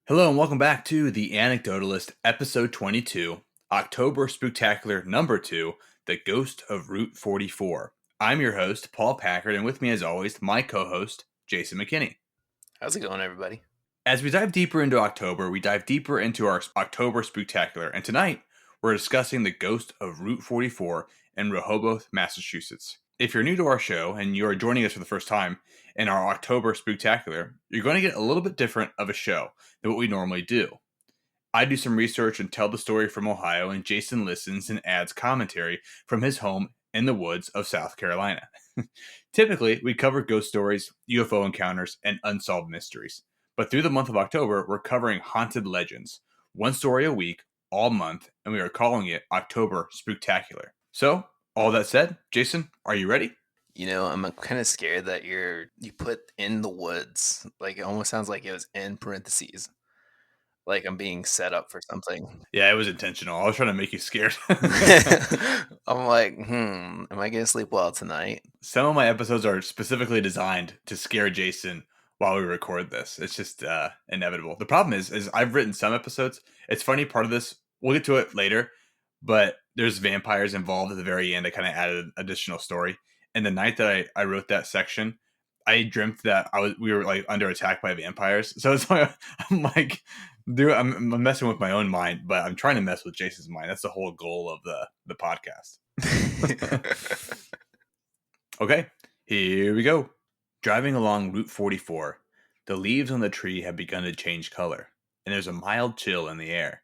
Hello and welcome back to The Anecdotalist, episode 22, October Spooktacular number 2, The Ghost of Route 44. I'm your host, Paul Packard, and with me as always, my co-host, Jason McKinney. How's it going, everybody? As we dive deeper into October, we dive deeper into our October Spooktacular, and tonight we're discussing the ghost of Route 44 in Rehoboth, Massachusetts. If you're new to our show and you are joining us for the first time in our October Spooktacular, you're going to get a little bit different of a show than what we normally do. I do some research and tell the story from Ohio, and Jason listens and adds commentary from his home in the woods of South Carolina. Typically, we cover ghost stories, UFO encounters, and unsolved mysteries. But through the month of October, we're covering haunted legends, one story a week, all month, and we are calling it October Spooktacular. So, all that said, Jason, are you ready? You know, I'm kind of scared that you put in the woods. Like, it almost sounds like it was in parentheses. Like I'm being set up for something. Yeah, it was intentional. I was trying to make you scared. I'm like, am I going to sleep well tonight? Some of my episodes are specifically designed to scare Jason while we record this. It's just inevitable. The problem is I've written some episodes. It's funny, part of this, we'll get to it later, but there's vampires involved at the very end. I kind of added an additional story. And the night that I wrote that section, I dreamt that we were like under attack by vampires. So it's like I'm like, dude, I'm messing with my own mind, but I'm trying to mess with Jason's mind. That's the whole goal of the podcast. Okay, here we go. Driving along Route 44, the leaves on the tree have begun to change color, and there's a mild chill in the air.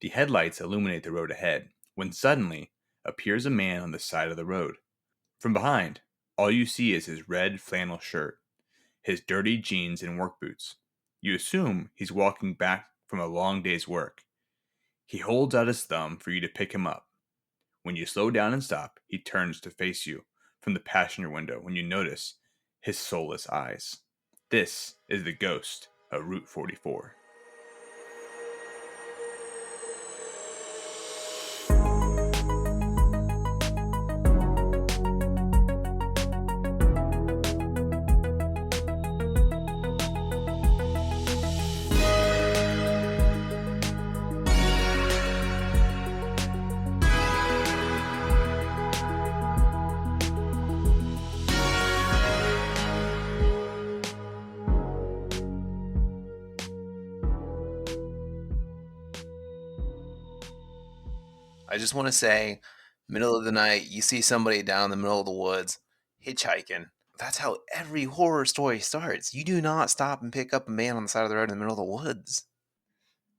The headlights illuminate the road ahead, when suddenly appears a man on the side of the road. From behind, all you see is his red flannel shirt, his dirty jeans and work boots. You assume he's walking back from a long day's work. He holds out his thumb for you to pick him up. When you slow down and stop, he turns to face you from the passenger window when you notice his soulless eyes. This is the ghost of Route 44. I just want to say, middle of the night, you see somebody down in the middle of the woods hitchhiking. That's how every horror story starts. You do not stop and pick up a man on the side of the road in the middle of the woods.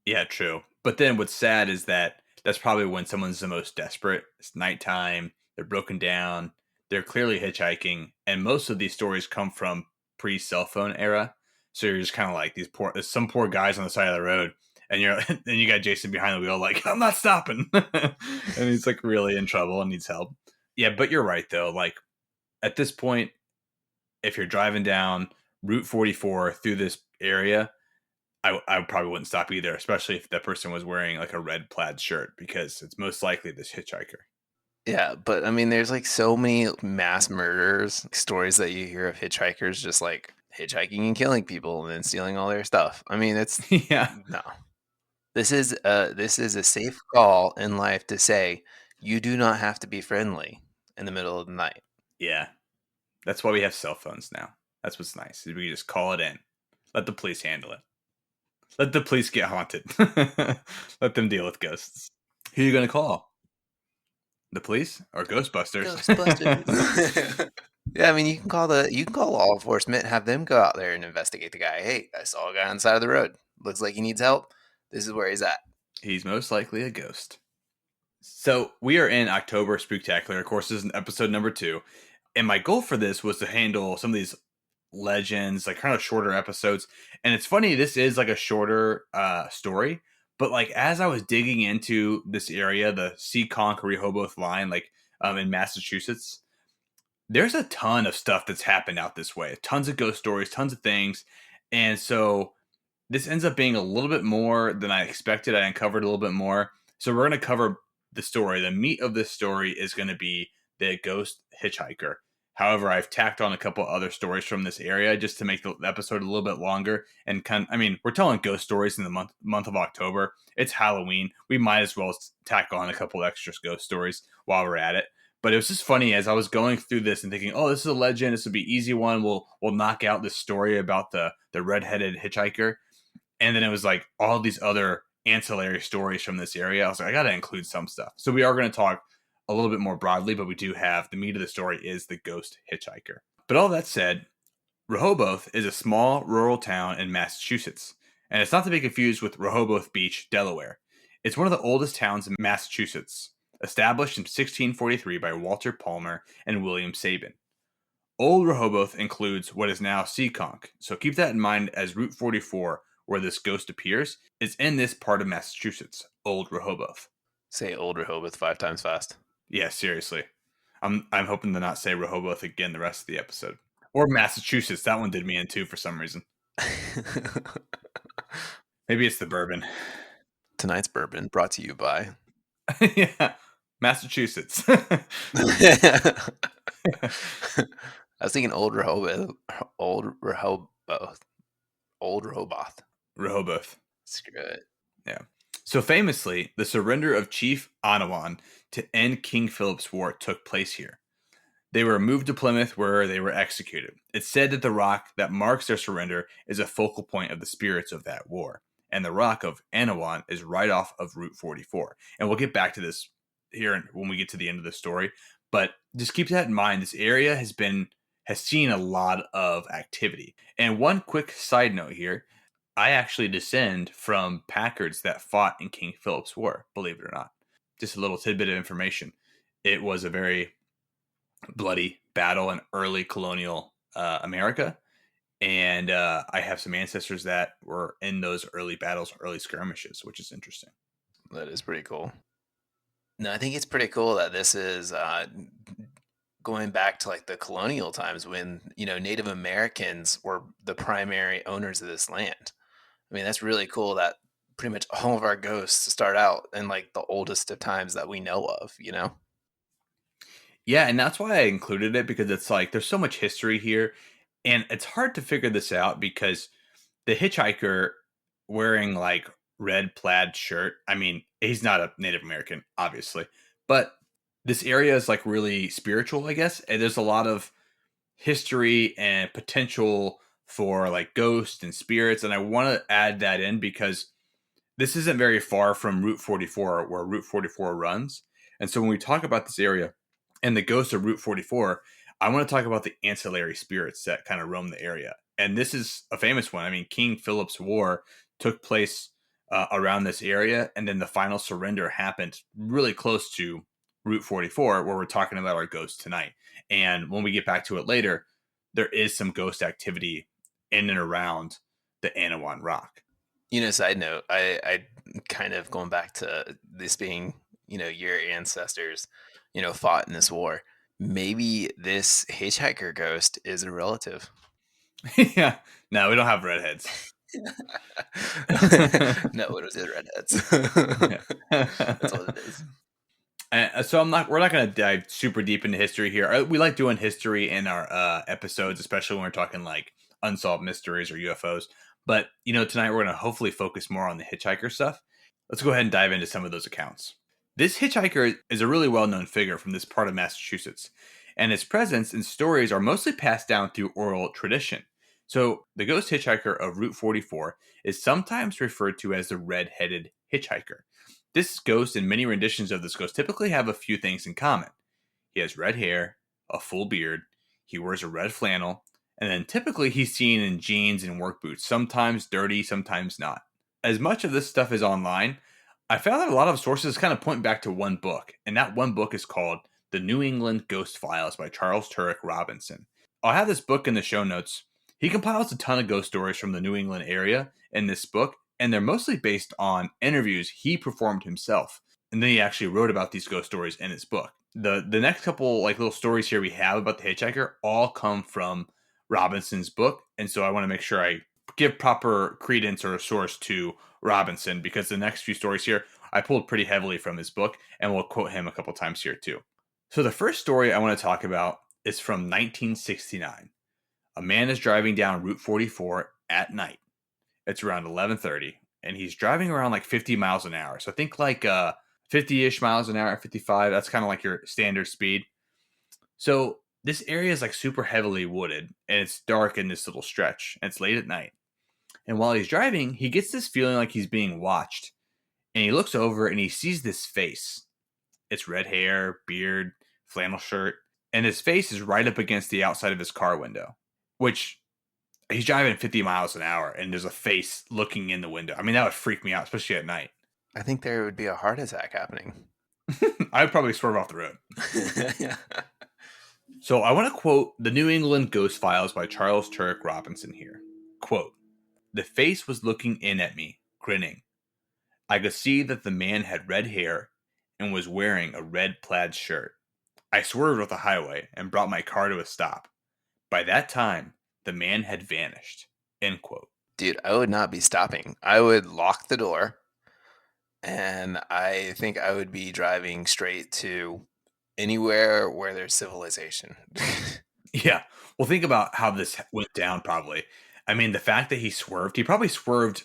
Yeah, true. But then what's sad is that that's probably when someone's the most desperate. It's nighttime, they're broken down, they're clearly hitchhiking, and most of these stories come from pre-cell phone era. So you're just kind of like there's some poor guys on the side of the road, and and you got Jason behind the wheel, like I'm not stopping, and he's like really in trouble and needs help. Yeah, but you're right though. Like at this point, if you're driving down Route 44 through this area, I probably wouldn't stop either, especially if that person was wearing like a red plaid shirt, because it's most likely this hitchhiker. Yeah, but I mean, there's like so many mass murders, stories that you hear of hitchhikers just like hitchhiking and killing people and then stealing all their stuff. I mean, it's Yeah. no. This is a safe call in life to say you do not have to be friendly in the middle of the night. Yeah. That's why we have cell phones now. That's what's nice. We just call it in. Let the police handle it. Let the police get haunted. Let them deal with ghosts. Who are you going to call? The police or Ghostbusters? Ghostbusters. Yeah, I mean, you can call law enforcement, have them go out there and investigate the guy. Hey, I saw a guy on the side of the road. Looks like he needs help. This is where he's at. He's most likely a ghost. So we are in October Spooktacular. Of course, this is episode number 2. And my goal for this was to handle some of these legends, like kind of shorter episodes. And it's funny, this is like a shorter story. But like as I was digging into this area, the Seekonk Rehoboth line, like in Massachusetts, there's a ton of stuff that's happened out this way. Tons of ghost stories, tons of things. And so this ends up being a little bit more than I expected. I uncovered a little bit more. So we're going to cover the story. The meat of this story is going to be the ghost hitchhiker. However, I've tacked on a couple other stories from this area just to make the episode a little bit longer. And we're telling ghost stories in the month of October. It's Halloween. We might as well tack on a couple extra ghost stories while we're at it. But it was just funny as I was going through this and thinking, oh, this is a legend. This would be easy one. We'll knock out this story about the redheaded hitchhiker. And then it was like all these other ancillary stories from this area. I was like, I got to include some stuff. So we are going to talk a little bit more broadly, but we do have the meat of the story is the ghost hitchhiker. But all that said, Rehoboth is a small rural town in Massachusetts, and it's not to be confused with Rehoboth Beach, Delaware. It's one of the oldest towns in Massachusetts, established in 1643 by Walter Palmer and William Sabin. Old Rehoboth includes what is now Seekonk, so keep that in mind as Route 44, where this ghost appears, is in this part of Massachusetts, Old Rehoboth. Say Old Rehoboth 5 times fast. Yeah, seriously. I'm hoping to not say Rehoboth again the rest of the episode. Or Massachusetts. That one did me in too for some reason. Maybe it's the bourbon. Tonight's bourbon brought to you by yeah, Massachusetts. I was thinking Old Rehoboth. Rehoboth. Screw it. Yeah. So famously, the surrender of Chief Anawan to end King Philip's War took place here. They were moved to Plymouth where they were executed. It's said that the rock that marks their surrender is a focal point of the spirits of that war. And the rock of Anawan is right off of Route 44. And we'll get back to this here when we get to the end of the story. But just keep that in mind. This area has seen a lot of activity. And one quick side note here. I actually descend from Packards that fought in King Philip's War, believe it or not. Just a little tidbit of information. It was a very bloody battle in early colonial America. And I have some ancestors that were in those early battles, early skirmishes, which is interesting. That is pretty cool. No, I think it's pretty cool that this is going back to like the colonial times when, Native Americans were the primary owners of this land. I mean, that's really cool that pretty much all of our ghosts start out in like the oldest of times that we know of, Yeah, and that's why I included it, because it's like there's so much history here, and it's hard to figure this out because the hitchhiker wearing like red plaid shirt, I mean, he's not a Native American, obviously, but this area is like really spiritual, I guess, and there's a lot of history and potential for like ghosts and spirits, and I want to add that in because this isn't very far from Route 44 where Route 44 runs. And so when we talk about this area and the ghosts of Route 44, I want to talk about the ancillary spirits that kind of roam the area. And this is a famous one. I mean, King Philip's War took place around this area, and then the final surrender happened really close to Route 44, where we're talking about our ghosts tonight. And when we get back to it later, there is some ghost activity in and around the Anawan Rock. Side note, I kind of going back to this being, your ancestors, fought in this war. Maybe this hitchhiker ghost is a relative. Yeah. No, we don't have redheads. No, it was redheads. That's what it is. So we're not going to dive super deep into history here. We like doing history in our episodes, especially when we're talking like unsolved mysteries or UFOs. But, tonight we're going to hopefully focus more on the hitchhiker stuff. Let's go ahead and dive into some of those accounts. This hitchhiker is a really well-known figure from this part of Massachusetts, and his presence and stories are mostly passed down through oral tradition. So the ghost hitchhiker of Route 44 is sometimes referred to as the red-headed hitchhiker. This ghost and many renditions of this ghost typically have a few things in common. He has red hair, a full beard, he wears a red flannel, and then typically he's seen in jeans and work boots, sometimes dirty, sometimes not. As much of this stuff is online, I found that a lot of sources kind of point back to one book, and that one book is called The New England Ghost Files by Charles Turek Robinson. I'll have this book in the show notes. He compiles a ton of ghost stories from the New England area in this book, and they're mostly based on interviews he performed himself. And then he actually wrote about these ghost stories in his book. The next couple like little stories here we have about the hitchhiker all come from Robinson's book, and so I want to make sure I give proper credence or a source to Robinson, because the next few stories here I pulled pretty heavily from his book, and we'll quote him a couple times here too. So the first story I want to talk about is from 1969. A man is driving down Route 44 at night. It's around 11:30, and he's driving around like 50 miles an hour. So I think like 50-ish miles an hour, 55. That's kind of like your standard speed. So this area is like super heavily wooded, and it's dark in this little stretch, and it's late at night. And while he's driving, he gets this feeling like he's being watched. And he looks over and he sees this face. It's red hair, beard, flannel shirt, and his face is right up against the outside of his car window, which he's driving 50 miles an hour and there's a face looking in the window. I mean, that would freak me out, especially at night. I think there would be a heart attack happening. I would probably swerve off the road. So I want to quote the New England Ghost Files by Charles Turek Robinson here. Quote, "The face was looking in at me, grinning. I could see that the man had red hair and was wearing a red plaid shirt. I swerved off the highway and brought my car to a stop. By that time, the man had vanished." End quote. Dude, I would not be stopping. I would lock the door, and I think I would be driving straight to anywhere where there's civilization. Yeah. Well, think about how this went down, probably. I mean, the fact that he probably swerved.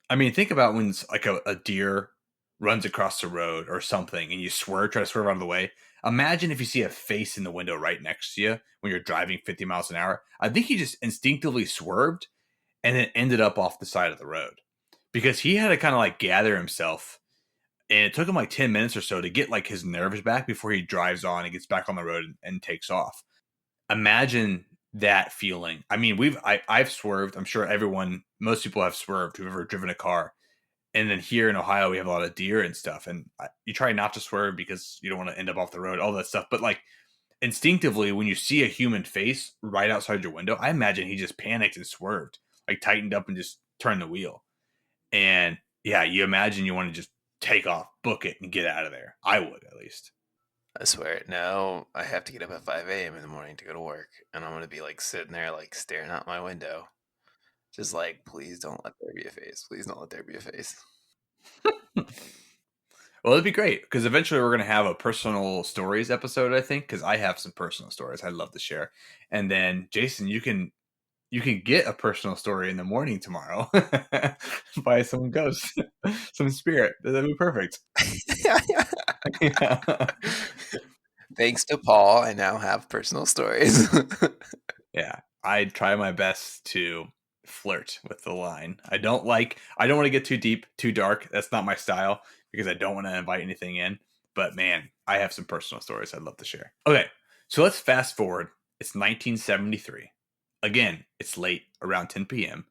I mean, think about when like a deer runs across the road or something and you try to swerve out of the way. Imagine if you see a face in the window right next to you when you're driving 50 miles an hour. I think he just instinctively swerved and then ended up off the side of the road because he had to kind of like gather himself. And it took him like 10 minutes or so to get like his nerves back before he drives on and gets back on the road and takes off. Imagine that feeling. I mean, I've swerved. I'm sure most people have swerved who've ever driven a car. And then here in Ohio, we have a lot of deer and stuff. And you try not to swerve because you don't want to end up off the road, all that stuff. But like instinctively, when you see a human face right outside your window, I imagine he just panicked and swerved, like tightened up and just turned the wheel. And yeah, you imagine you want to just take off, book it, and get out of there. I would, at least. I swear, now I have to get up at 5 a.m. in the morning to go to work, and I'm going to be like sitting there, like staring out my window. Just like, please don't let there be a face. Please don't let there be a face. Well, it'd be great because eventually we're going to have a personal stories episode, I think, because I have some personal stories I'd love to share. And then, Jason, you can get a personal story in the morning tomorrow by some ghost, some spirit. That'd be perfect. Yeah. Thanks to Paul, I now have personal stories. Yeah, I try my best to flirt with the line. I don't want to get too deep, too dark. That's not my style because I don't want to invite anything in. But man, I have some personal stories I'd love to share. Okay, so let's fast forward. It's 1973. Again, it's late, around 10 p.m.,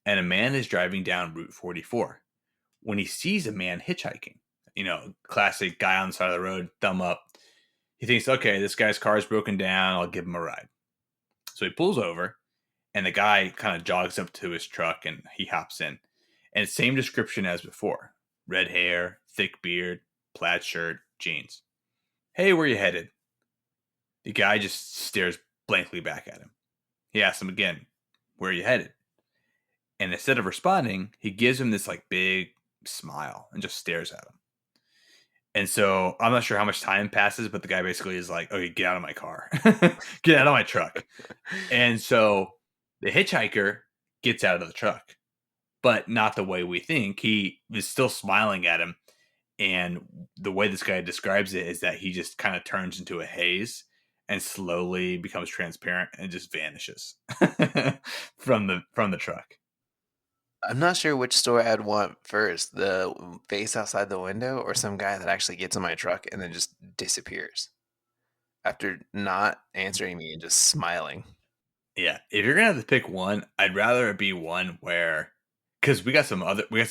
and a man is driving down Route 44 when he sees a man hitchhiking. You know, classic guy on the side of the road, thumb up. He thinks, okay, this guy's car is broken down. I'll give him a ride. So he pulls over, and the guy kind of jogs up to his truck, and he hops in. And same description as before. Red hair, thick beard, plaid shirt, jeans. "Hey, where you headed?" The guy just stares blankly back at him. He asks him again, "Where are you headed?" And instead of responding, he gives him this like big smile and just stares at him. And so I'm not sure how much time passes, but the guy basically is like, "Okay, get out of my car. Get out of my truck." And so the hitchhiker gets out of the truck, but not the way we think. He is still smiling at him. And the way this guy describes it is that he just kind of turns into a haze and slowly becomes transparent and just vanishes from the truck. I'm not sure which story I'd want first, the face outside the window or some guy that actually gets in my truck and then just disappears after not answering me and just smiling. Yeah, if you're gonna have to pick one, I'd rather it be one where, because we got some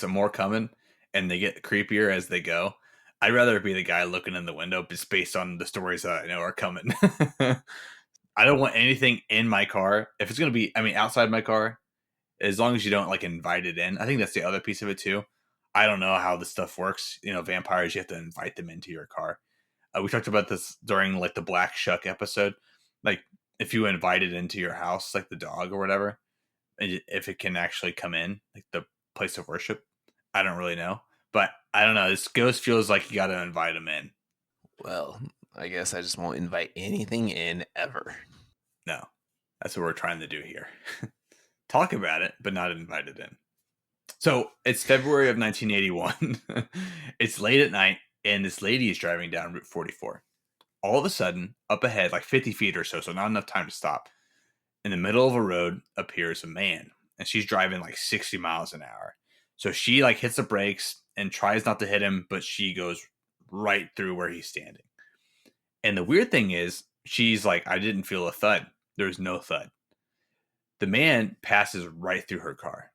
more coming, and they get creepier as they go. I'd rather it be the guy looking in the window, just based on the stories that I know are coming. I don't want anything in my car. If it's gonna be, I mean, outside my car, as long as you don't like invite it in. I think that's the other piece of it too. I don't know how this stuff works. You know, vampires, you have to invite them into your car. We talked about this during like the Black Shuck episode. Like if you invite it into your house, like the dog or whatever, if it can actually come in, like the place of worship. I don't really know, but I don't know. This ghost feels like you got to invite him in. Well, I guess I just won't invite anything in ever. No, that's what we're trying to do here. Talk about it, but not invite it in. So it's February of 1981. It's late at night, and this lady is driving down Route 44. All of a sudden, up ahead, like 50 feet or so not enough time to stop, in the middle of a road appears a man, and she's driving like 60 miles an hour. So she like hits the brakes and tries not to hit him, but she goes right through where he's standing. And the weird thing is, she's like, I didn't feel a thud. There's no thud. The man passes right through her car.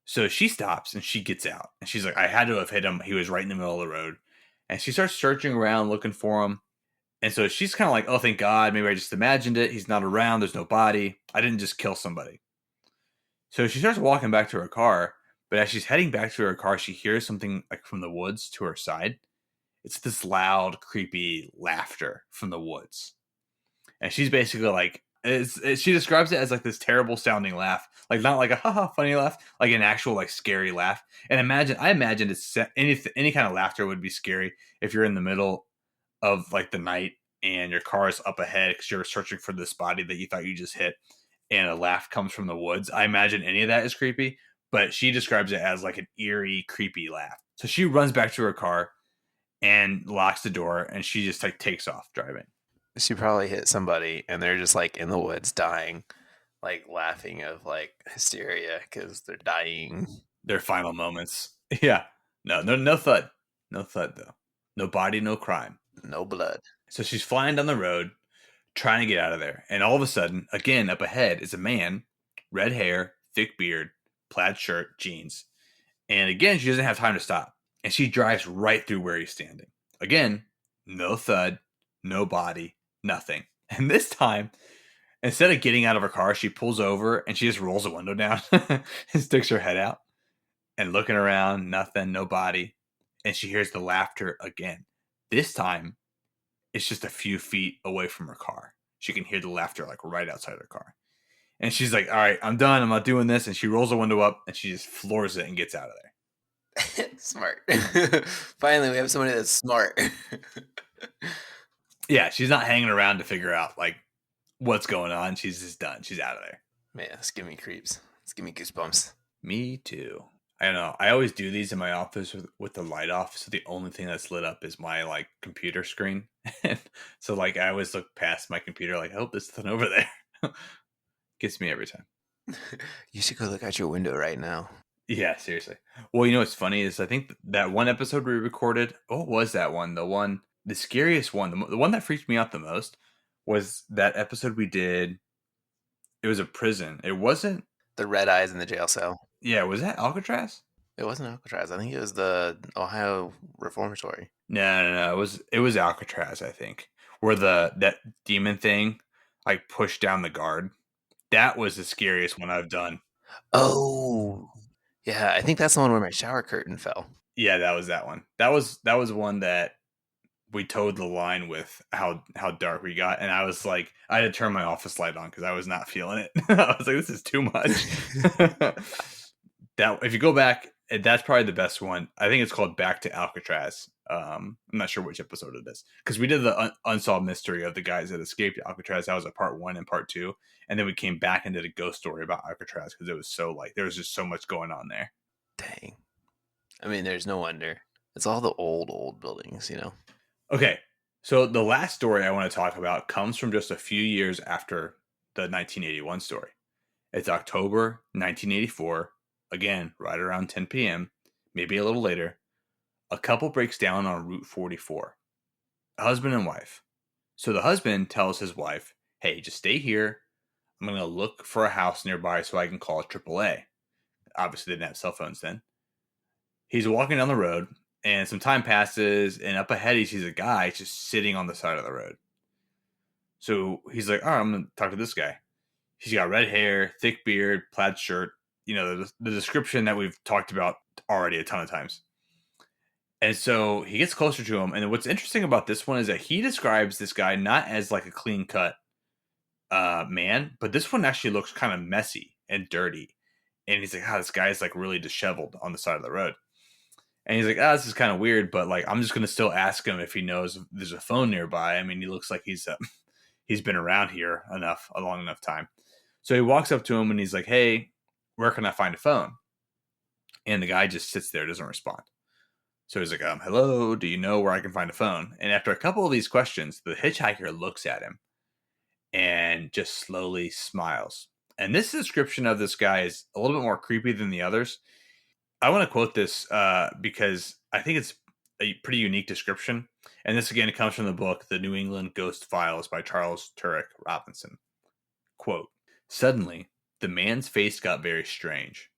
So she stops and she gets out. And she's like, I had to have hit him. He was right in the middle of the road. And she starts searching around looking for him. And so she's kind of like, oh, thank God. Maybe I just imagined it. He's not around. There's no body. I didn't just kill somebody. So she starts walking back to her car. But as she's heading back to her car, she hears something like from the woods to her side. It's this loud, creepy laughter from the woods. And she's basically like, she describes it as like this terrible sounding laugh, like not like a haha funny laugh, like an actual like scary laugh. And I imagine it's any kind of laughter would be scary if you're in the middle of like the night and your car is up ahead because you're searching for this body that you thought you just hit, and a laugh comes from the woods. I imagine any of that is creepy, but she describes it as like an eerie, creepy laugh. So she runs back to her car and locks the door, and she just like takes off driving. She probably hit somebody and they're just like in the woods dying, like laughing of like hysteria because they're dying. Their final moments. Yeah. No thud. No thud though. No body, no crime. No blood. So she's flying down the road, trying to get out of there. And all of a sudden, again, up ahead is a man, red hair, thick beard, plaid shirt, jeans. And again, she doesn't have time to stop. And she drives right through where he's standing. Again, no thud, no body, nothing. And this time, instead of getting out of her car, she pulls over and she just rolls the window down and sticks her head out and looking around, nothing, nobody. And she hears the laughter again. This time, it's just a few feet away from her car. She can hear the laughter like right outside her car. And she's like, all right, I'm done. I'm not doing this. And she rolls the window up and she just floors it and gets out of there. Smart. Finally, we have somebody that's smart. Yeah, she's not hanging around to figure out like what's going on. She's just done. She's out of there. Man, it's giving me creeps. It's giving me goosebumps. Me too. I don't know. I always do these in my office with the light off, so the only thing that's lit up is my like computer screen. So like I always look past my computer, like, I hope there's nothing over there. Gets me every time. You should go look out your window right now. Yeah, seriously. Well, you know what's funny is I think that one episode we recorded. What was that one? The scariest one, the one that freaked me out the most was that episode we did. It was a prison. It wasn't. The red eyes in the jail cell. Yeah, was that Alcatraz? It wasn't Alcatraz. I think it was the Ohio Reformatory. No. It was Alcatraz, I think. Where that demon thing like pushed down the guard. That was the scariest one I've done. Oh, yeah. I think that's the one where my shower curtain fell. Yeah, that was that one. That was one that we towed the line with how dark we got, and I was like, I had to turn my office light on because I was not feeling it. I was like, this is too much. That if you go back, that's probably the best one. I think it's called Back to Alcatraz. I'm not sure which episode it is because we did the unsolved mystery of the guys that escaped Alcatraz. That was a part 1 and part 2, and then we came back and did a ghost story about Alcatraz because it was so like there was just so much going on there. Dang. I mean, there's no wonder. It's all the old buildings, you know. Okay, so the last story I want to talk about comes from just a few years after the 1981 story. It's October 1984. Again, right around 10 p.m., maybe a little later, a couple breaks down on Route 44. A husband and wife. So the husband tells his wife, hey, just stay here. I'm going to look for a house nearby so I can call AAA. Obviously, they didn't have cell phones then. He's walking down the road, and some time passes, and up ahead he sees a guy just sitting on the side of the road. So he's like, all right, I'm going to talk to this guy. He's got red hair, thick beard, plaid shirt. You know, the description that we've talked about already a ton of times. And so he gets closer to him. And what's interesting about this one is that he describes this guy not as like a clean cut man, but this one actually looks kind of messy and dirty. And he's like, this guy is like really disheveled on the side of the road. And he's like, this is kind of weird, but like, I'm just going to still ask him if he knows if there's a phone nearby. I mean, he looks like he's been around here a long enough time. So he walks up to him and he's like, hey, where can I find a phone? And the guy just sits there, doesn't respond. So he's like, hello, do you know where I can find a phone? And after a couple of these questions, the hitchhiker looks at him and just slowly smiles. And this description of this guy is a little bit more creepy than the others. I want to quote this because I think it's a pretty unique description. And this again comes from the book, The New England Ghost Files by Charles Turek Robinson. Quote, suddenly, the man's face got very strange.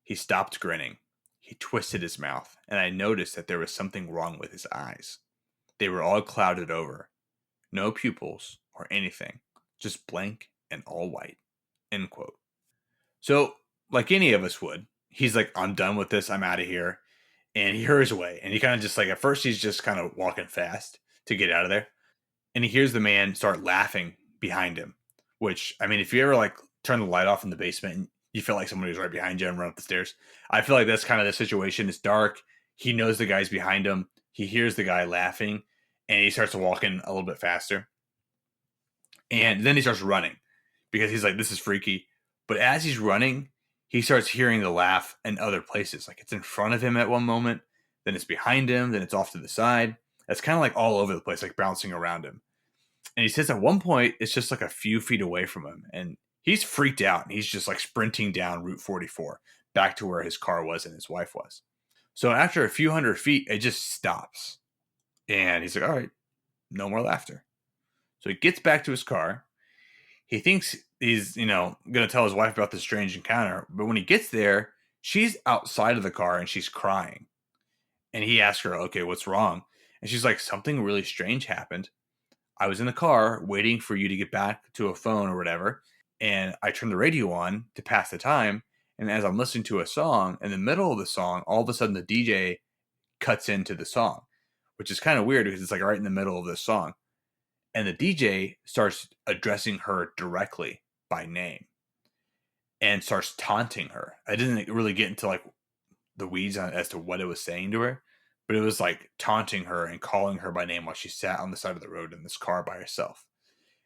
He stopped grinning. He twisted his mouth, and I noticed that there was something wrong with his eyes. They were all clouded over. No pupils or anything. Just blank and all white. End quote. So, like any of us would, he's like, I'm done with this. I'm out of here. And he hurries away. And he kind of just like, at first, he's just kind of walking fast to get out of there. And he hears the man start laughing behind him, which, I mean, if you ever like turn the light off in the basement and you feel like somebody's right behind you and run up the stairs, I feel like that's kind of the situation. It's dark. He knows the guy's behind him. He hears the guy laughing and he starts walking a little bit faster. And then he starts running because he's like, this is freaky. But as he's running, he starts hearing the laugh in other places. Like it's in front of him at one moment, then it's behind him, then it's off to the side. It's kind of like all over the place, like bouncing around him. And he says at one point, it's just like a few feet away from him. And he's freaked out. And he's just like sprinting down Route 44 back to where his car was and his wife was. So after a few hundred feet, it just stops. And he's like, all right, no more laughter. So he gets back to his car. He thinks he's, going to tell his wife about this strange encounter. But when he gets there, she's outside of the car and she's crying. And he asks her, okay, what's wrong? And she's like, something really strange happened. I was in the car waiting for you to get back to a phone or whatever. And I turned the radio on to pass the time. And as I'm listening to a song, in the middle of the song, all of a sudden the DJ cuts into the song, which is kind of weird because it's like right in the middle of this song. And the DJ starts addressing her directly by name and starts taunting her. I didn't really get into like the weeds as to what it was saying to her, but it was like taunting her and calling her by name while she sat on the side of the road in this car by herself.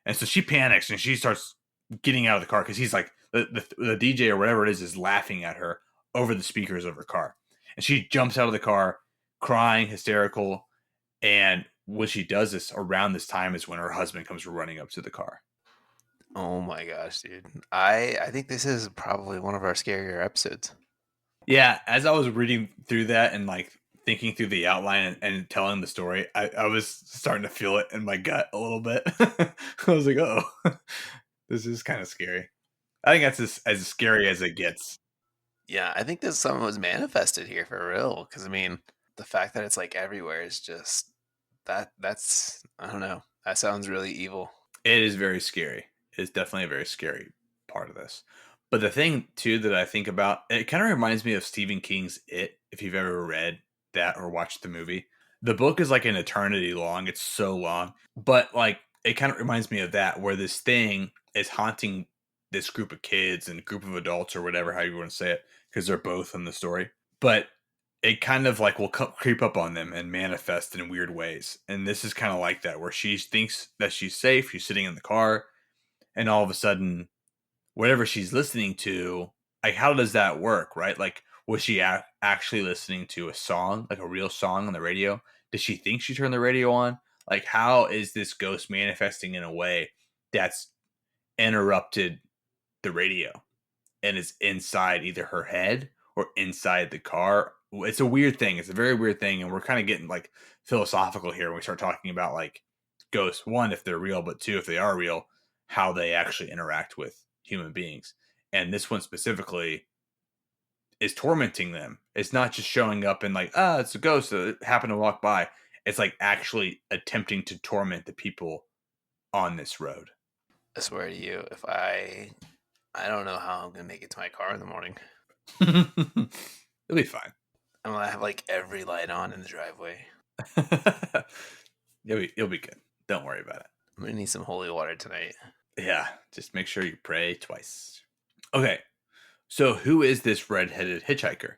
And so she panics and she starts getting out of the car because he's like, the DJ or whatever it is laughing at her over the speakers of her car. And she jumps out of the car crying, hysterical. And when she does this around this time is when her husband comes running up to the car. Oh my gosh, dude. I think this is probably one of our scarier episodes. Yeah, as I was reading through that and like thinking through the outline and telling the story, I was starting to feel it in my gut a little bit. I was like, oh, this is kind of scary. I think that's as scary as it gets. Yeah, I think this something was manifested here for real. Because I mean, the fact that it's like everywhere is just that's I don't know. That sounds really evil. It is very scary. It is definitely a very scary part of this. But the thing too that I think about, it kind of reminds me of Stephen King's It, if you've ever read that or watched the movie. The book is like an eternity long. It's so long. But like it kind of reminds me of that, where this thing is haunting this group of kids and group of adults or whatever, how you want to say it, because they're both in the story. But it kind of like will creep up on them and manifest in weird ways. And this is kind of like that, where she thinks that she's safe. She's sitting in the car, and all of a sudden, whatever she's listening to, like, how does that work, right? Like, was she actually listening to a song, like a real song on the radio? Does she think she turned the radio on? Like, how is this ghost manifesting in a way that's interrupted the radio and is inside either her head or inside the car? It's a weird thing. It's a very weird thing. And we're kind of getting like philosophical here when we start talking about like ghosts. One, if they're real, but two, if they are real, how they actually interact with human beings. And this one specifically is tormenting them. It's not just showing up and like, it's a ghost that happened to walk by. It's like actually attempting to torment the people on this road. I swear to you, if I don't know how I'm gonna make it to my car in the morning. It'll be fine. I'm gonna have like every light on in the driveway. You'll be good. Don't worry about it. I'm gonna need some holy water tonight. Yeah, just make sure you pray twice. Okay, so who is this red-headed hitchhiker?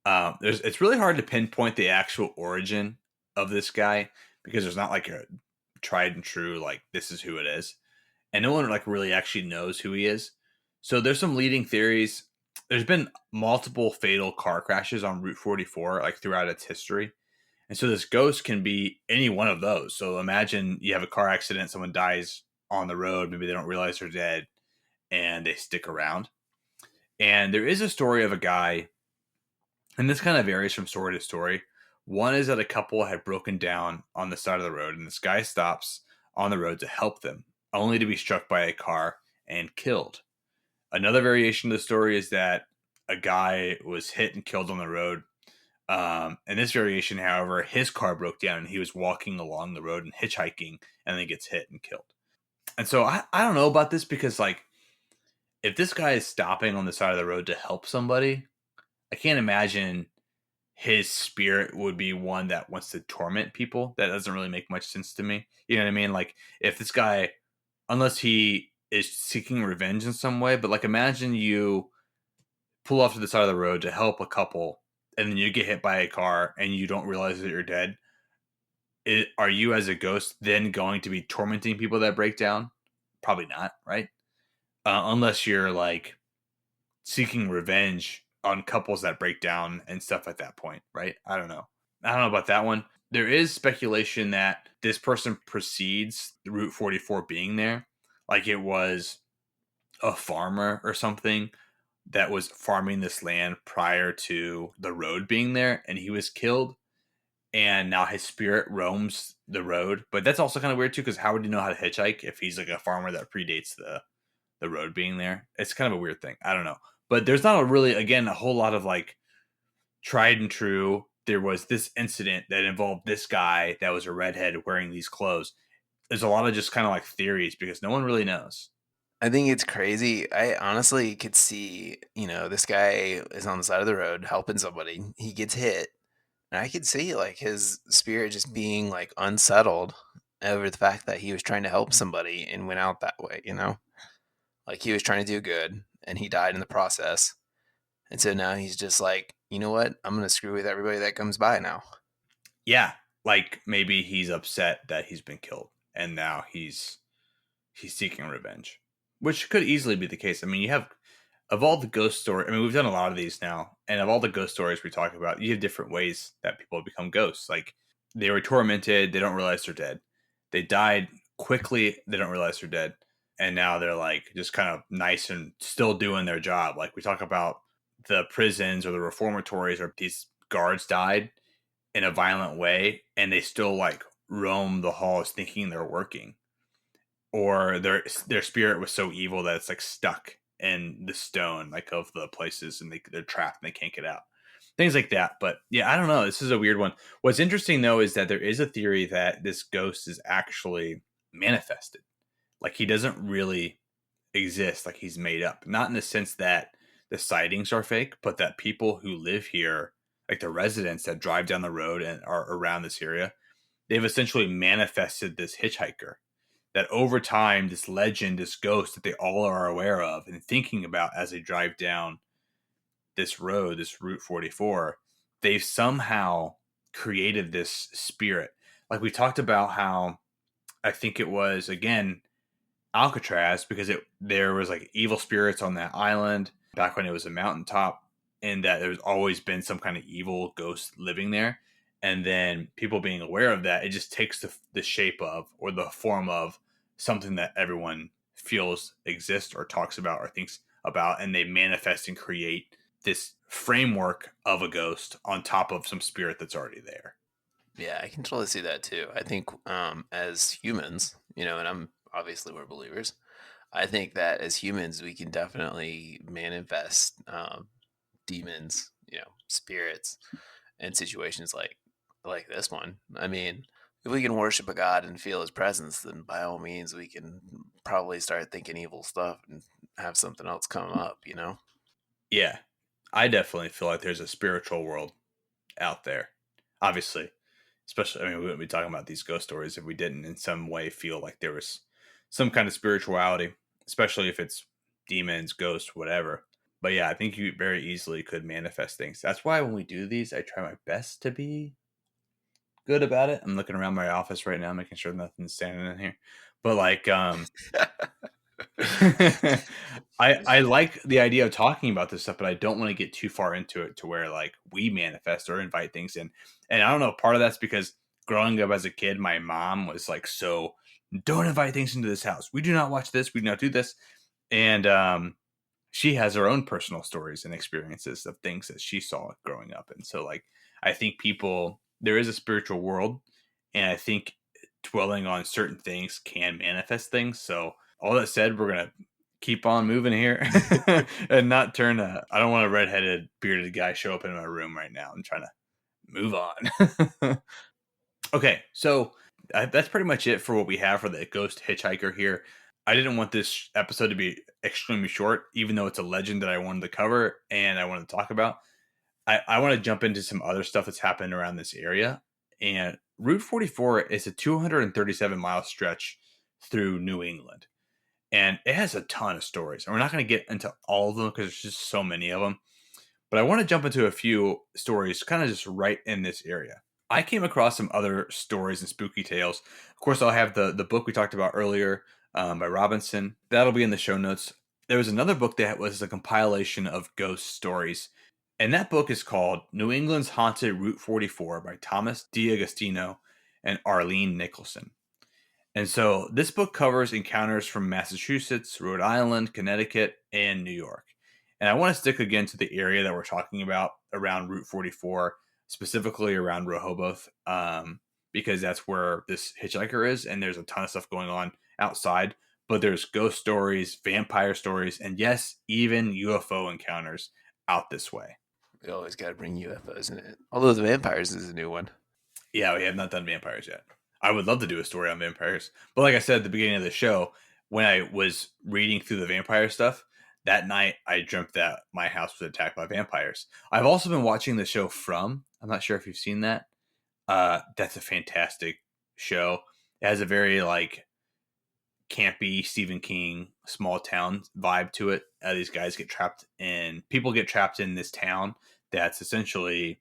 It's really hard to pinpoint the actual origin of this guy because there's not like a tried and true like this is who it is, and no one like really actually knows who he is. So there's some leading theories. There's been multiple fatal car crashes on Route 44 like throughout its history, and so this ghost can be any one of those. So imagine you have a car accident, someone dies on the road, maybe they don't realize they're dead, and they stick around. And there is a story of a guy, and this kind of varies from story to story. One is that a couple had broken down on the side of the road, and this guy stops on the road to help them, only to be struck by a car and killed. Another variation of the story is that a guy was hit and killed on the road. In this variation, however, his car broke down and he was walking along the road and hitchhiking and then gets hit and killed. And so I don't know about this because, like, if this guy is stopping on the side of the road to help somebody, I can't imagine his spirit would be one that wants to torment people. That doesn't really make much sense to me. You know what I mean? Like, if this guy, unless he is seeking revenge in some way, but like, imagine you pull off to the side of the road to help a couple and then you get hit by a car and you don't realize that you're dead. Are you as a ghost then going to be tormenting people that break down? Probably not, right? Unless you're like seeking revenge on couples that break down and stuff at that point, right? I don't know. I don't know about that one. There is speculation that this person precedes Route 44 being there, like it was a farmer or something that was farming this land prior to the road being there, and he was killed. And now his spirit roams the road, but that's also kind of weird too. Because how would you know how to hitchhike if he's like a farmer that predates the road being there? It's kind of a weird thing. I don't know. But there's not a really, again, a whole lot of like tried and true. There was this incident that involved this guy that was a redhead wearing these clothes. There's a lot of just kind of like theories because no one really knows. I think it's crazy. I honestly could see, this guy is on the side of the road helping somebody. He gets hit. And I could see like his spirit just being like unsettled over the fact that he was trying to help somebody and went out that way. Like he was trying to do good and he died in the process. And so now he's just like, you know what? I'm going to screw with everybody that comes by now. Yeah, like maybe he's upset that he's been killed and now he's seeking revenge, which could easily be the case. I mean, you have of all the ghost story. I mean, we've done a lot of these now, and of all the ghost stories we talk about, you have different ways that people become ghosts. Like they were tormented, they don't realize they're dead. They died quickly, they don't realize they're dead, and now they're like just kind of nice and still doing their job. Like we talk about the prisons or the reformatories, or these guards died in a violent way, and they still like roam the halls thinking they're working, or their spirit was so evil that it's like stuck in the stone like of the places, and they're trapped and they can't get out, things like that. But yeah, I don't know, this is a weird one. What's interesting though is that there is a theory that this ghost is actually manifested, like he doesn't really exist, like he's made up, not in the sense that the sightings are fake, but that people who live here, like the residents that drive down the road and are around this area, they've essentially manifested this hitchhiker, that over time, this legend, this ghost that they all are aware of and thinking about as they drive down this road, this Route 44, they've somehow created this spirit. Like we talked about how I think it was, again, Alcatraz, because there was like evil spirits on that island back when it was a mountaintop, and that there's always been some kind of evil ghost living there. And then people being aware of that, it just takes the shape of or the form of something that everyone feels exists or talks about or thinks about, and they manifest and create this framework of a ghost on top of some spirit that's already there. Yeah, I can totally see that too. I think as humans, and I'm obviously we're believers. I think that as humans, we can definitely manifest demons, spirits, in situations like this one. I mean, if we can worship a god and feel his presence, then by all means, we can probably start thinking evil stuff and have something else come up. Yeah, I definitely feel like there's a spiritual world out there. Obviously, especially, I mean, we wouldn't be talking about these ghost stories if we didn't in some way feel like there was some kind of spirituality, especially if it's demons, ghosts, whatever. But yeah, I think you very easily could manifest things. That's why when we do these, I try my best to be good about it. I'm looking around my office right now, making sure nothing's standing in here. But like, I like the idea of talking about this stuff, but I don't want to get too far into it to where like we manifest or invite things in. And I don't know, part of that's because growing up as a kid, my mom was like, so don't invite things into this house. We do not watch this. We do not do this. And she has her own personal stories and experiences of things that she saw growing up. And so like I think people there is a spiritual world, and I think dwelling on certain things can manifest things. So all that said, we're gonna keep on moving here and not turn I don't want a redheaded bearded guy show up in my room right now. I'm trying to move on. Okay, so that's pretty much it for what we have for the ghost hitchhiker here. I didn't want this episode to be extremely short, even though it's a legend that I wanted to cover and I wanted to talk about. I want to jump into some other stuff that's happened around this area. And Route 44 is a 237-mile stretch through New England. And it has a ton of stories. And we're not going to get into all of them because there's just so many of them. But I want to jump into a few stories kind of just right in this area. I came across some other stories and spooky tales. Of course, I'll have the book we talked about earlier by Robinson. That'll be in the show notes. There was another book that was a compilation of ghost stories. And that book is called New England's Haunted Route 44 by Thomas D'Agostino and Arlene Nicholson. And so this book covers encounters from Massachusetts, Rhode Island, Connecticut, and New York. And I want to stick again to the area that we're talking about around Route 44, specifically around Rehoboth, because that's where this hitchhiker is. And there's a ton of stuff going on outside. But there's ghost stories, vampire stories, and yes, even UFO encounters out this way. We always got to bring UFOs in it. Although the vampires is a new one. Yeah, we have not done vampires yet. I would love to do a story on vampires. But like I said at the beginning of the show, when I was reading through the vampire stuff, that night I dreamt that my house was attacked by vampires. I've also been watching the show From. I'm not sure if you've seen that. That's a fantastic show. It has a very like campy Stephen King small town vibe to it. These guys get trapped in people get trapped in this town that's essentially,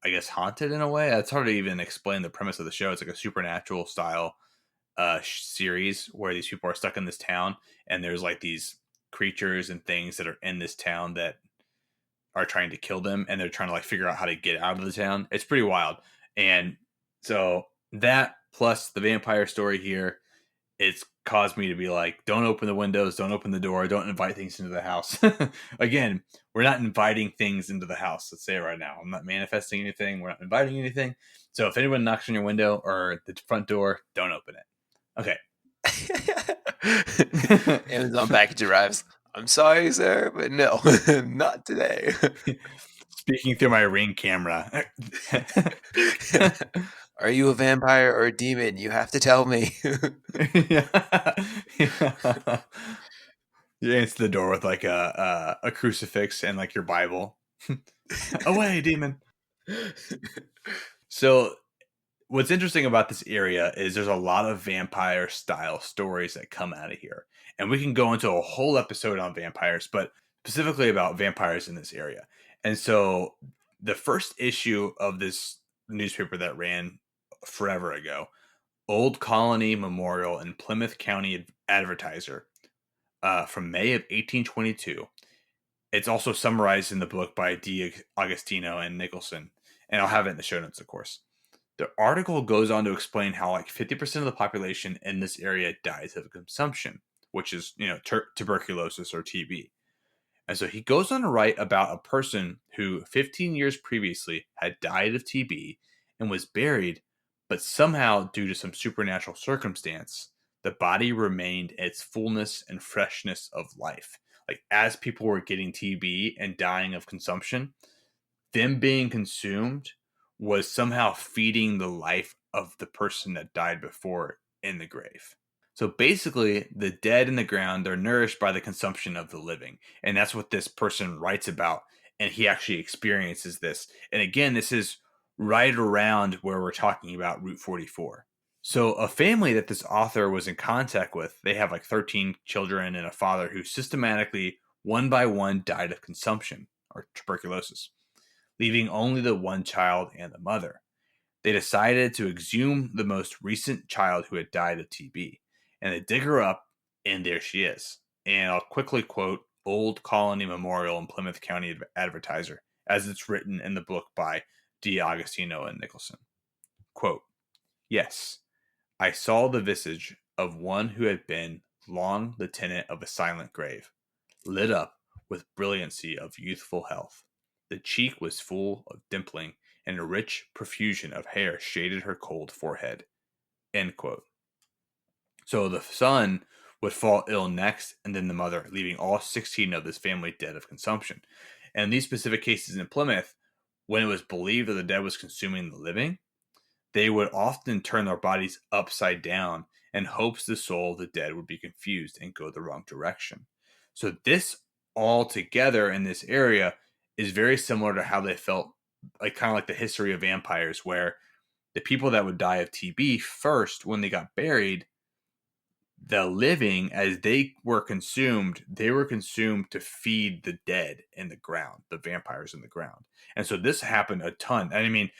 I guess, haunted in a way. It's hard to even explain the premise of the show. It's like a supernatural style series where these people are stuck in this town, and there's like these creatures and things that are in this town that are trying to kill them, and they're trying to like figure out how to get out of the town. It's pretty wild. And so that plus the vampire story here, it's caused me to be like, don't open the windows, don't open the door, don't invite things into the house. Again, we're not inviting things into the house. Let's say it right now. I'm not manifesting anything. We're not inviting anything. So if anyone knocks on your window or the front door, don't open it. Okay. Amazon package arrives. I'm sorry, sir, but no, not today. Speaking through my Ring camera. Are you a vampire or a demon? You have to tell me. Yeah. You answer the door with like a crucifix and like your Bible. Away, demon. So what's interesting about this area is there's a lot of vampire style stories that come out of here. And we can go into a whole episode on vampires, but specifically about vampires in this area. And so the first issue of this newspaper that ran forever ago, Old Colony Memorial and Plymouth County Advertiser, from May of 1822. It's also summarized in the book by Agustino and Nicholson, and I'll have it in the show notes, of course. The article goes on to explain how like 50% of the population in this area dies of consumption, which is, tuberculosis or TB. And so he goes on to write about a person who 15 years previously had died of TB and was buried, but somehow, due to some supernatural circumstance, the body remained its fullness and freshness of life. Like as people were getting TB and dying of consumption, them being consumed was somehow feeding the life of the person that died before in the grave. So basically, the dead in the ground are nourished by the consumption of the living. And that's what this person writes about. And he actually experiences this. And again, this is right around where we're talking about Route 44. So a family that this author was in contact with, they have like 13 children and a father who systematically one by one died of consumption or tuberculosis, leaving only the one child and the mother. They decided to exhume the most recent child who had died of TB, and they dig her up, and there she is. And I'll quickly quote Old Colony Memorial in Plymouth County Advertiser, as it's written in the book by Agustin and Nicholson. Quote, "Yes, I saw the visage of one who had been long the tenant of a silent grave, lit up with brilliancy of youthful health. The cheek was full of dimpling, and a rich profusion of hair shaded her cold forehead." End quote. So the son would fall ill next, and then the mother, leaving all 16 of this family dead of consumption. And in these specific cases in Plymouth, when it was believed that the dead was consuming the living, they would often turn their bodies upside down in hopes the soul of the dead would be confused and go the wrong direction. So this all together in this area is very similar to how they felt, like kind of like the history of vampires, where the people that would die of TB first, when they got buried, the living, as they were consumed to feed the dead in the ground, the vampires in the ground. And so this happened a ton. And I mean,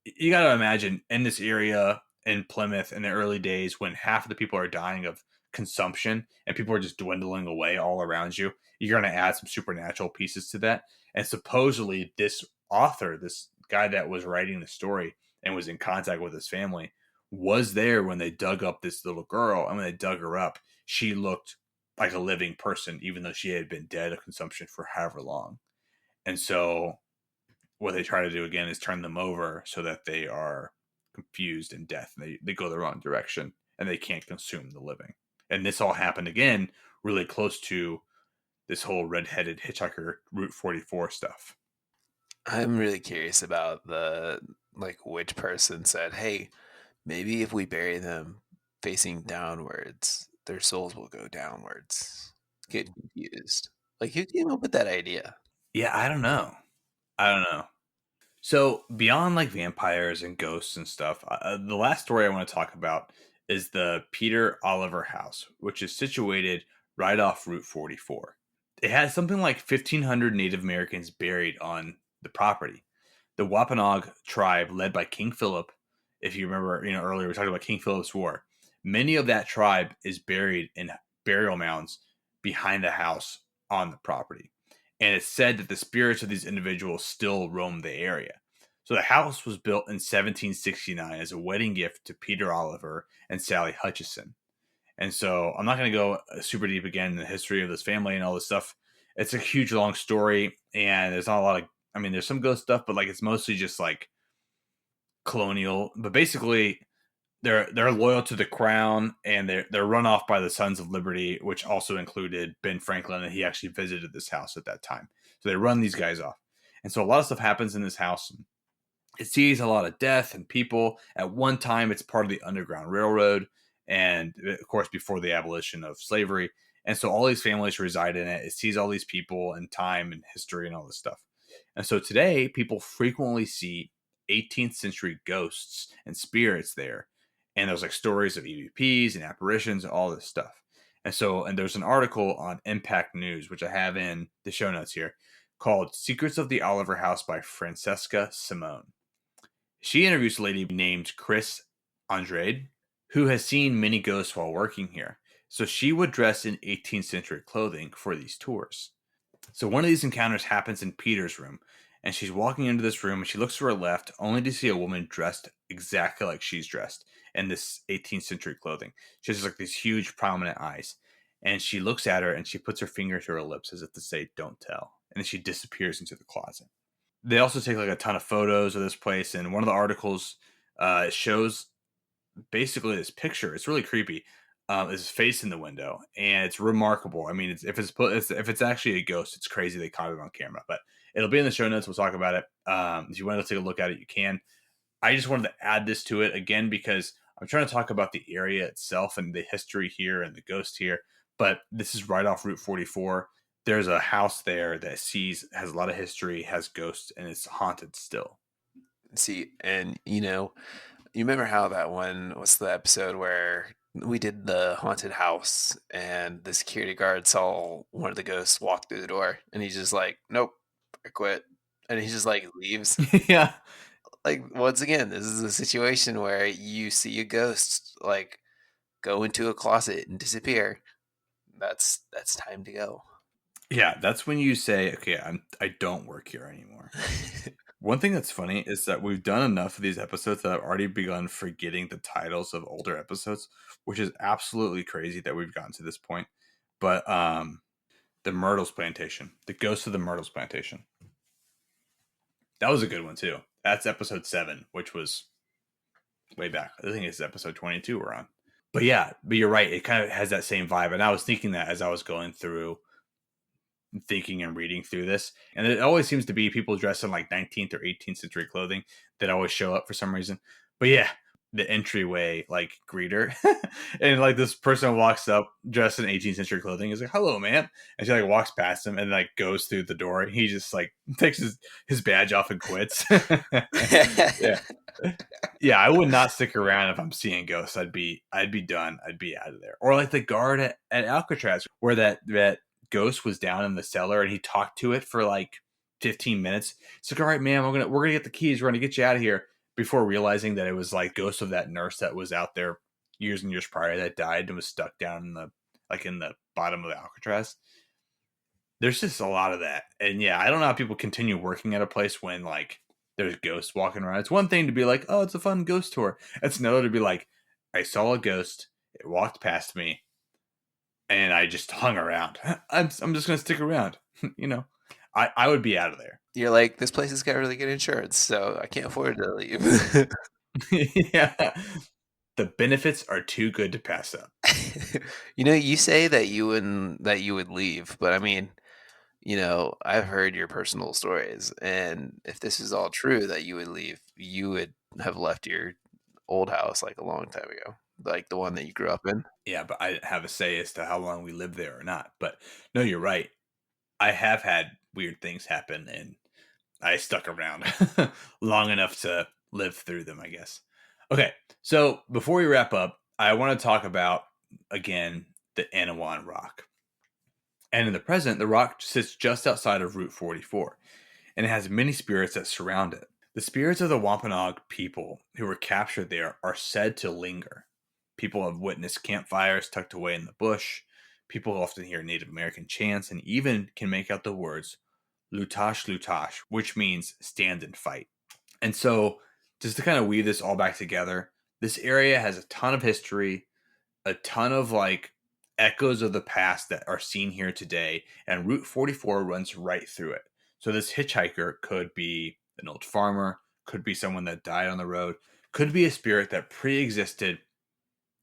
you got to imagine in this area in Plymouth in the early days when half of the people are dying of consumption and people are just dwindling away all around you, you're going to add some supernatural pieces to that. And supposedly, this author, this guy that was writing the story and was in contact with his family, was there when they dug up this little girl. And when they dug her up, she looked like a living person, even though she had been dead of consumption for however long. And so what they try to do again is turn them over so that they are confused in death and they go the wrong direction and they can't consume the living. And this all happened again really close to this whole redheaded hitchhiker Route 44 stuff. I'm really curious about the which person said, "Hey, maybe if we bury them facing downwards, their souls will go downwards." Get confused. Like, who came up with that idea? Yeah, I don't know. I don't know. So beyond like vampires and ghosts and stuff, the last story I want to talk about is the Peter Oliver House, which is situated right off Route 44. It has something like 1,500 Native Americans buried on the property. The Wampanoag tribe, led by King Philip, if you remember, earlier we talked about King Philip's War. Many of that tribe is buried in burial mounds behind the house on the property. And it's said that the spirits of these individuals still roam the area. So the house was built in 1769 as a wedding gift to Peter Oliver and Sally Hutchison. And so I'm not going to go super deep again in the history of this family and all this stuff. It's a huge long story, and there's not a lot of. I mean, there's some ghost stuff, but like it's mostly just like colonial. But basically, they're loyal to the crown, and they're run off by the Sons of Liberty, which also included Ben Franklin, and he actually visited this house at that time. So they run these guys off, and so a lot of stuff happens in this house. It sees a lot of death and people. At one time, it's part of the Underground Railroad, and of course, before the abolition of slavery. And so all these families reside in it. It sees all these people and time and history and all this stuff. And so today, people frequently see 18th century ghosts and spirits there. And there's like stories of EVPs and apparitions and all this stuff. And there's an article on Impact News, which I have in the show notes here, called Secrets of the Oliver House by Francesca Simone. She interviews a lady named Chris Andrade, who has seen many ghosts while working here. So she would dress in 18th century clothing for these tours. So one of these encounters happens in Peter's room, and she's walking into this room and she looks to her left only to see a woman dressed exactly like she's dressed in this 18th century clothing. She has like these huge prominent eyes. And she looks at her and she puts her finger to her lips as if to say, "Don't tell." And then she disappears into the closet. They also take like a ton of photos of this place, and one of the articles shows basically this picture. It's really creepy. His face in the window, and it's remarkable. I mean, if it's actually a ghost, it's crazy they caught it on camera. But it'll be in the show notes. We'll talk about it. If you want to take a look at it, you can. I just wanted to add this to it again because I'm trying to talk about the area itself and the history here and the ghost here. But this is right off Route 44. There's a house there that has a lot of history, has ghosts, and it's haunted still. See, and you remember how that one was the episode where We did the haunted house, and the security guard saw one of the ghosts walk through the door, and he's just like, "Nope, I quit," and he just like leaves. Yeah. Like once again, this is a situation where you see a ghost like go into a closet and disappear. That's time to go. Yeah, that's when you say, "Okay, I don't work here anymore." One thing that's funny is that we've done enough of these episodes that I've already begun forgetting the titles of older episodes, which is absolutely crazy that we've gotten to this point. But the Myrtles Plantation, the Ghost of the Myrtles Plantation, that was a good one too. That's episode 7, which was way back. I think it's episode 22 we're on. But yeah, but you're right. It kind of has that same vibe, and I was thinking that as I was going through thinking and reading through this. And it always seems to be people dressed in like 19th or 18th century clothing that always show up for some reason. But yeah, the entryway like greeter and like this person walks up dressed in 18th century clothing is like, "Hello, man," and she like walks past him and like goes through the door and he just like takes his badge off and quits. Yeah. Yeah, I would not stick around if I'm seeing ghosts. I'd be done. I'd be out of there. Or like the guard at Alcatraz, where that ghost was down in the cellar and he talked to it for like 15 minutes. It's like, "All right, man, we're gonna get the keys. We're gonna get you out of here." Before realizing that it was like ghost of that nurse that was out there years and years prior that died and was stuck down in the bottom of Alcatraz. There's just a lot of that. And yeah, I don't know how people continue working at a place when like there's ghosts walking around. It's one thing to be like, "Oh, it's a fun ghost tour." It's another to be like, "I saw a ghost, it walked past me, and I just hung around." I'm just gonna stick around. you know, I would be out of there. You're like, this place has got really good insurance, so I can't afford to leave. Yeah, the benefits are too good to pass up. You say that you would leave, but I mean, I've heard your personal stories, and if this is all true that you would leave, you would have left your old house like a long time ago, like the one that you grew up in. Yeah, but I didn't have a say as to how long we lived there or not. But no, you're right. I have had weird things happen, and I stuck around long enough to live through them, I guess. Okay, so before we wrap up, I want to talk about again the Anawan Rock. And in the present, the rock sits just outside of Route 44, and it has many spirits that surround it. The spirits of the Wampanoag people who were captured there are said to linger. People have witnessed campfires tucked away in the bush. People often hear Native American chants and even can make out the words Lutash Lutash, which means stand and fight. And so, just to kind of weave this all back together, this area has a ton of history, a ton of like echoes of the past that are seen here today, and Route 44 runs right through it. So, this hitchhiker could be an old farmer, could be someone that died on the road, could be a spirit that pre existed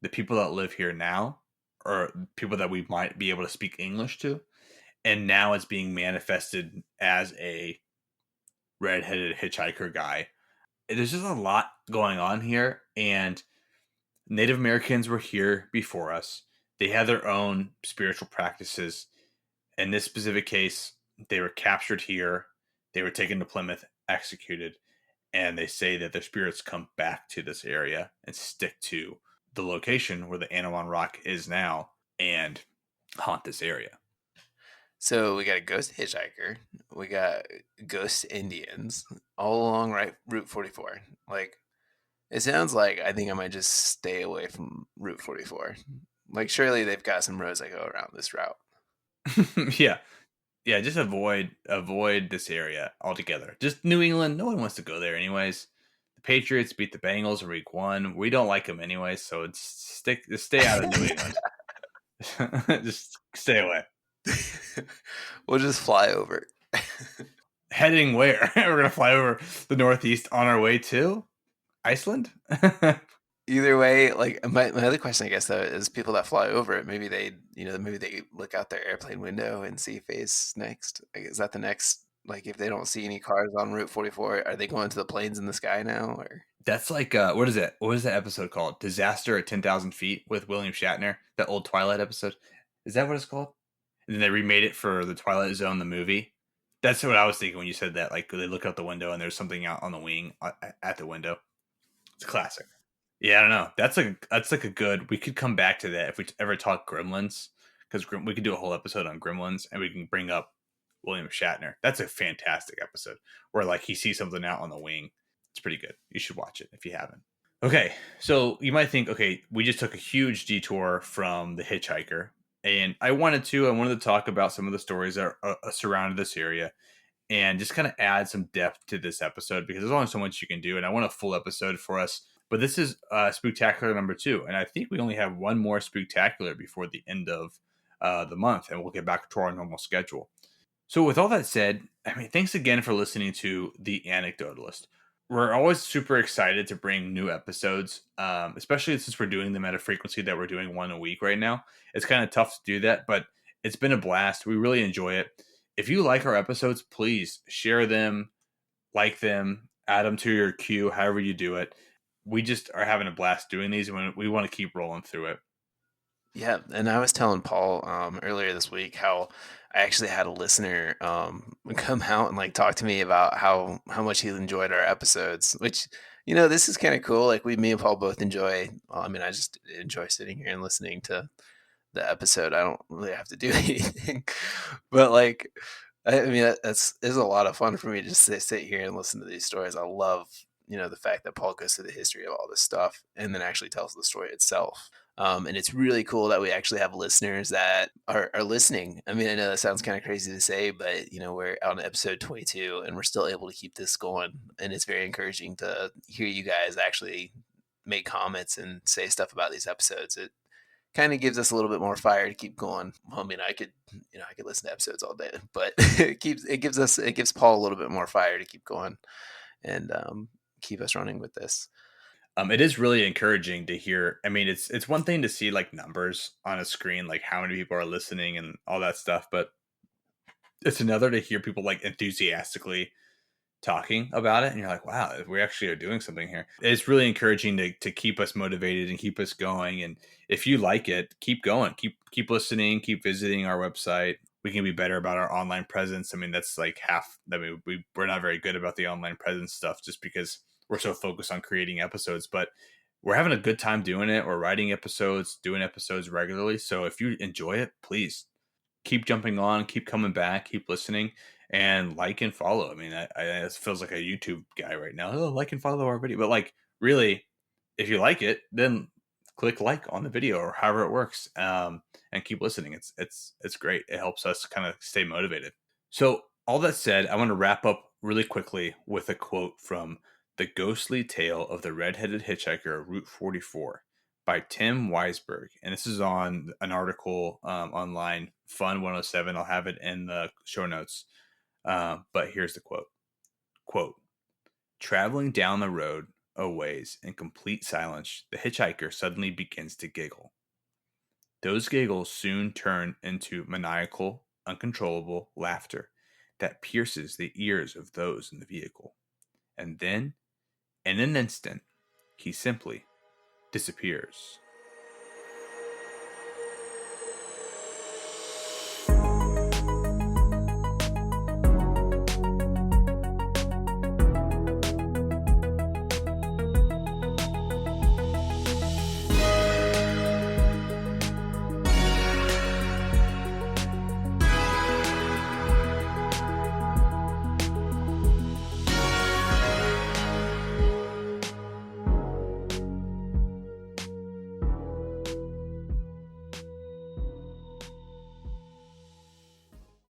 the people that live here now, or people that we might be able to speak English to, and now it's being manifested as a redheaded hitchhiker guy. There's just a lot going on here, and Native Americans were here before us. They had their own spiritual practices. In this specific case, they were captured here, they were taken to Plymouth, executed, and they say that their spirits come back to this area and stick to the location where the Anawan Rock is now and haunt this area. So we got a ghost hitchhiker, we got ghost Indians all along right Route 44. Like it sounds like I think I might just stay away from Route 44. Like surely they've got some roads that go around this route. Yeah. Yeah, just avoid this area altogether. Just New England, no one wants to go there anyways. The Patriots beat the Bengals in week 1. We don't like them anyways, so just stay out of New England. Just stay away. We'll just fly over. Heading where? We're gonna fly over the Northeast on our way to Iceland. Either way, like my other question, I guess, though, is people that fly over it, maybe maybe they look out their airplane window and see face next. Like, is that the next? Like, if they don't see any cars on Route 44, are they going to the planes in the sky now? Or That's like what is it? What is that episode called? Disaster at 10,000 Feet with William Shatner, that old Twilight episode. Is that what it's called? And then they remade it for the Twilight Zone, the movie. That's what I was thinking when you said that. Like they look out the window and there's something out on the wing at the window. It's a classic. Yeah, I don't know. That's like a good. We could come back to that if we ever talk Gremlins, because we could do a whole episode on Gremlins, and we can bring up William Shatner. That's a fantastic episode where like he sees something out on the wing. It's pretty good. You should watch it if you haven't. Okay, so you might think, okay, we just took a huge detour from the hitchhiker, and I wanted to talk about some of the stories that surrounded this area, and just kind of add some depth to this episode because there's only so much you can do, and I want a full episode for us. But this is Spooktacular number 2, and I think we only have one more Spooktacular before the end of the month, and we'll get back to our normal schedule. So, with all that said, I mean, thanks again for listening to The Anecdotalist. We're always super excited to bring new episodes, especially since we're doing them at a frequency that we're doing one a week right now. It's kind of tough to do that, but it's been a blast. We really enjoy it. If you like our episodes, please share them, like them, add them to your queue, however you do it. We just are having a blast doing these, and we want to keep rolling through it. Yeah, and I was telling Paul earlier this week how I actually had a listener come out and like talk to me about how much he enjoyed our episodes. Which this is kind of cool. Like me and Paul both enjoy. Well, I mean, I just enjoy sitting here and listening to the episode. I don't really have to do anything, but like, I mean, it's a lot of fun for me to just sit here and listen to these stories. I love the fact that Paul goes through the history of all this stuff and then actually tells the story itself. And it's really cool that we actually have listeners that are listening. I mean, I know that sounds kind of crazy to say, but we're on episode 22 and we're still able to keep this going. And it's very encouraging to hear you guys actually make comments and say stuff about these episodes. It kind of gives us a little bit more fire to keep going. Well, I mean, I could listen to episodes all day, but it gives Paul a little bit more fire to keep going and keep us running with this. It is really encouraging to hear. I mean, it's one thing to see like numbers on a screen, like how many people are listening and all that stuff, but it's another to hear people like enthusiastically talking about it, and you're like, wow, we actually are doing something here. It's really encouraging to keep us motivated and keep us going. And if you like it, keep going, keep listening, keep visiting our website. We can be better about our online presence. I mean, that's like half. I mean, we're not very good about the online presence stuff just because we're so focused on creating episodes, but we're having a good time doing it. We're writing episodes, doing episodes regularly. So if you enjoy it, please keep jumping on, keep coming back, keep listening, and like and follow. I mean, it feels like a YouTube guy right now. Oh, like and follow our video, but like really, if you like it, then click like on the video or however it works, and keep listening. It's great. It helps us kind of stay motivated. So all that said, I want to wrap up really quickly with a quote from The Ghostly Tale of the Red-Headed Hitchhiker, Route 44 by Tim Weisberg. And this is on an article online, Fun 107. I'll have it in the show notes. But here's the quote. Quote, traveling down the road a ways in complete silence, the hitchhiker suddenly begins to giggle. Those giggles soon turn into maniacal, uncontrollable laughter that pierces the ears of those in the vehicle. And then, in an instant, he simply disappears.